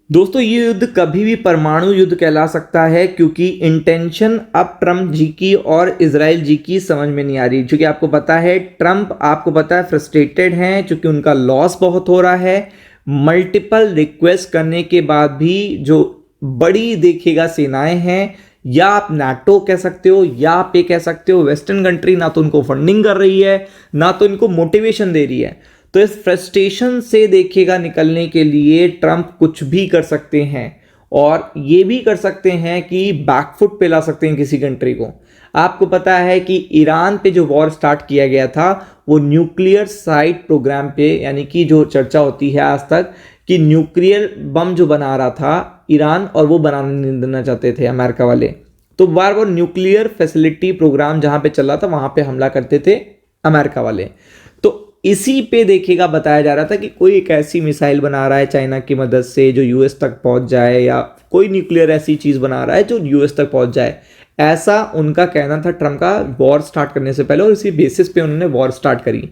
दोस्तों ये युद्ध कभी भी परमाणु युद्ध कहला सकता है क्योंकि इंटेंशन अब ट्रम्प जी की और इजराइल जी की समझ में नहीं आ रही। क्योंकि आपको पता है ट्रम्प आपको पता है फ्रस्ट्रेटेड हैं क्योंकि उनका लॉस बहुत हो रहा है। मल्टीपल रिक्वेस्ट करने के बाद भी जो बड़ी देखिएगा सेनाएं हैं, या आप नाटो कह सकते हो या आप ये कह सकते हो वेस्टर्न कंट्री, ना तो उनको फंडिंग कर रही है ना तो इनको मोटिवेशन दे रही है। तो इस फ्रस्ट्रेशन से देखिएगा निकलने के लिए ट्रंप कुछ भी कर सकते हैं और ये भी कर सकते हैं कि बैकफुट पे ला सकते हैं किसी कंट्री को। आपको पता है कि ईरान पे जो वॉर स्टार्ट किया गया था वो न्यूक्लियर साइट प्रोग्राम पे, यानी कि जो चर्चा होती है आज तक कि न्यूक्लियर बम जो बना रहा था ईरान और वो बनाने नहीं देना चाहते थे अमेरिका वाले, तो बार बार न्यूक्लियर फैसिलिटी प्रोग्राम जहां पे चल रहा था वहां पे हमला करते थे अमेरिका वाले। तो इसी पे देखिएगा बताया जा रहा था कि कोई एक ऐसी मिसाइल बना रहा है चाइना की मदद से जो यूएस तक पहुंच जाए, या कोई न्यूक्लियर ऐसी चीज बना रहा है जो यूएस तक पहुंच जाए। ऐसा उनका कहना था ट्रम्प का वॉर स्टार्ट करने से पहले, और इसी बेसिस पे उन्होंने वॉर स्टार्ट करी।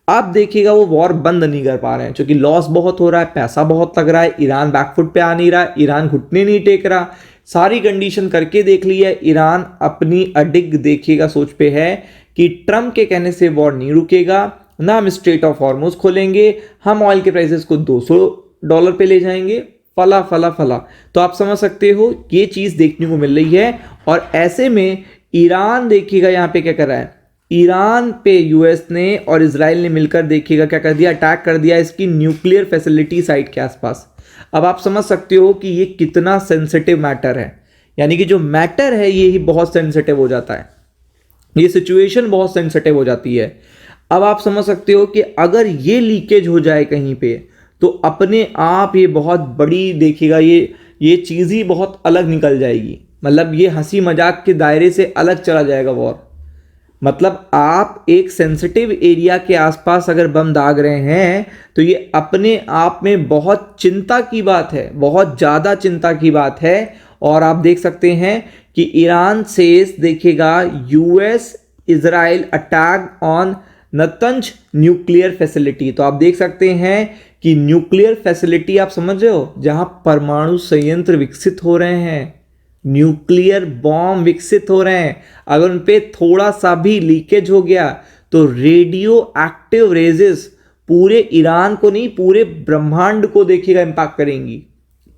अब देखिएगा वो वॉर बंद नहीं कर पा रहे हैं क्योंकि लॉस बहुत हो रहा है, पैसा बहुत लग रहा है, ईरान बैकफुट पे आ नहीं रहा, ईरान घुटने नहीं टेक रहा। सारी कंडीशन करके देख ली है, ईरान अपनी अडिग देखिएगा सोच पे है कि ट्रम्प के कहने से वॉर नहीं रुकेगा, ना हम स्ट्रेट ऑफ हॉर्मुज खोलेंगे, हम ऑयल के प्राइसेस को $200 पे ले जाएंगे, फला फला फला। तो आप समझ सकते हो ये चीज देखने को मिल रही है। और ऐसे में ईरान देखिएगा यहाँ पे क्या कर रहा है, ईरान पे यूएस ने और इजराइल ने मिलकर देखिएगा क्या कर दिया, अटैक कर दिया इसकी न्यूक्लियर फैसिलिटी साइट के आसपास। अब आप समझ सकते हो कि ये कितना सेंसिटिव मैटर है, यानी कि जो मैटर है ये ही बहुत सेंसिटिव हो जाता है, ये सिचुएशन बहुत सेंसिटिव हो जाती है। अब आप समझ सकते हो कि अगर ये लीकेज हो जाए कहीं पे तो अपने आप ये बहुत बड़ी देखिएगा ये चीज़ ही बहुत अलग निकल जाएगी। मतलब ये हंसी मजाक के दायरे से अलग चला जाएगा वॉर। मतलब आप एक सेंसिटिव एरिया के आसपास अगर बम दाग रहे हैं तो ये अपने आप में बहुत चिंता की बात है, बहुत ज़्यादा चिंता की बात है। और आप देख सकते हैं कि ईरान से देखिएगा US Israel attack on Natanz nuclear facility. तो आप देख सकते हैं कि न्यूक्लियर फैसिलिटी आप समझ रहे हो जहां परमाणु संयंत्र विकसित हो रहे हैं, न्यूक्लियर बॉम्ब विकसित हो रहे हैं, अगर उन पे थोड़ा सा भी लीकेज हो गया तो रेडियो एक्टिव रेजेस पूरे ईरान को नहीं पूरे ब्रह्मांड को देखिएगा इंपैक्ट करेंगी।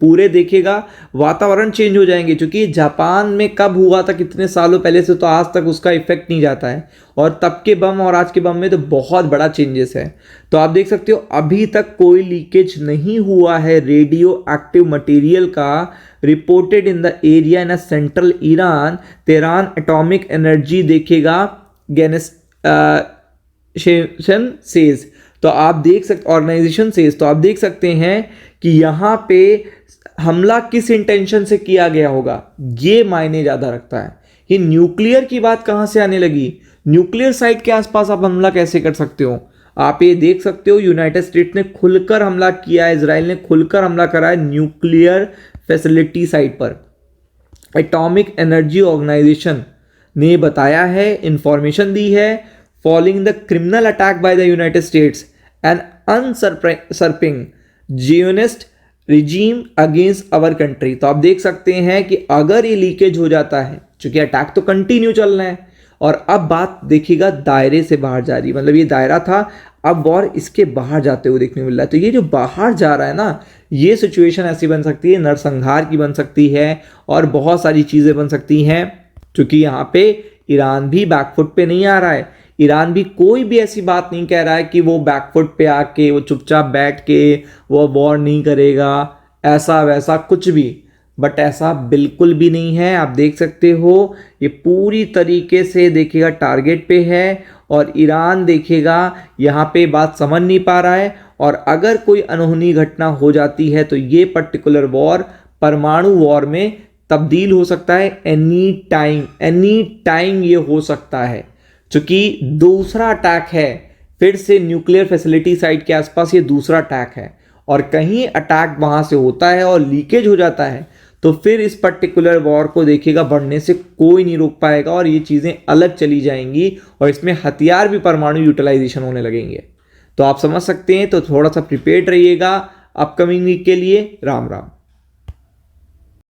पूरे देखिएगा वातावरण चेंज हो जाएंगे, क्योंकि जापान में कब हुआ था कितने सालों पहले से, तो आज तक उसका इफेक्ट नहीं जाता है। और तब के बम और आज के बम में तो बहुत बड़ा चेंजेस है। तो आप देख सकते हो अभी तक कोई लीकेज नहीं हुआ है रेडियो एक्टिव मटेरियल का reported in the area in central Iran. Tehran atomic energy देखिएगा सेज, तो आप देख सकते ऑर्गेनाइजेशन सेज, तो आप देख सकते हैं कि यहाँ पे हमला किस इंटेंशन से किया गया होगा, ये मायने ज्यादा रखता है। ये न्यूक्लियर की बात कहां से आने लगी, न्यूक्लियर साइट के आसपास आप हमला कैसे कर सकते हो। आप ये देख सकते हो यूनाइटेड स्टेट्स ने खुलकर हमला किया है, इजराइल ने खुलकर हमला करा है न्यूक्लियर फैसिलिटी साइट पर। एटॉमिक एनर्जी ऑर्गेनाइजेशन ने बताया है, इंफॉर्मेशन दी है, following the criminal attack by the United States and usurping Zionist regime against our country. तो आप देख सकते हैं कि अगर ये लीकेज हो जाता है, क्योंकि अटैक तो कंटिन्यू चल रहे हैं और अब बात देखिएगा दायरे से बाहर जा रही, मतलब ये दायरा था अब वॉर इसके बाहर जाते हुए देखने को मिल रहा है। तो ये जो बाहर जा रहा है ना, ये सिचुएशन ऐसी बन सकती है, नरसंहार की बन सकती है और बहुत सारी चीजें बन सकती हैं। क्योंकि यहाँ पे ईरान भी बैकफुट पे नहीं आ रहा है, ईरान भी कोई भी ऐसी बात नहीं कह रहा है कि वो बैकफुट पे आके वो चुपचाप बैठ के वो वॉर नहीं करेगा, ऐसा वैसा कुछ भी। बट ऐसा बिल्कुल भी नहीं है। आप देख सकते हो ये पूरी तरीके से देखिएगा टारगेट पे है और ईरान देखिएगा यहाँ पे बात समझ नहीं पा रहा है। और अगर कोई अनहोनी घटना हो जाती है तो ये पर्टिकुलर वॉर परमाणु वॉर में तब्दील हो सकता है। एनी टाइम ये हो सकता है, क्योंकि दूसरा अटैक है फिर से न्यूक्लियर फैसिलिटी साइट के आसपास, ये दूसरा अटैक है और कहीं अटैक वहां से होता है और लीकेज हो जाता है तो फिर इस पर्टिकुलर वॉर को देखिएगा बढ़ने से कोई नहीं रोक पाएगा और ये चीजें अलग चली जाएंगी और इसमें हथियार भी परमाणु यूटिलाइजेशन होने लगेंगे। तो आप समझ सकते हैं, तो थोड़ा सा प्रिपेयर्ड रहिएगा अपकमिंग वीक के लिए। राम राम।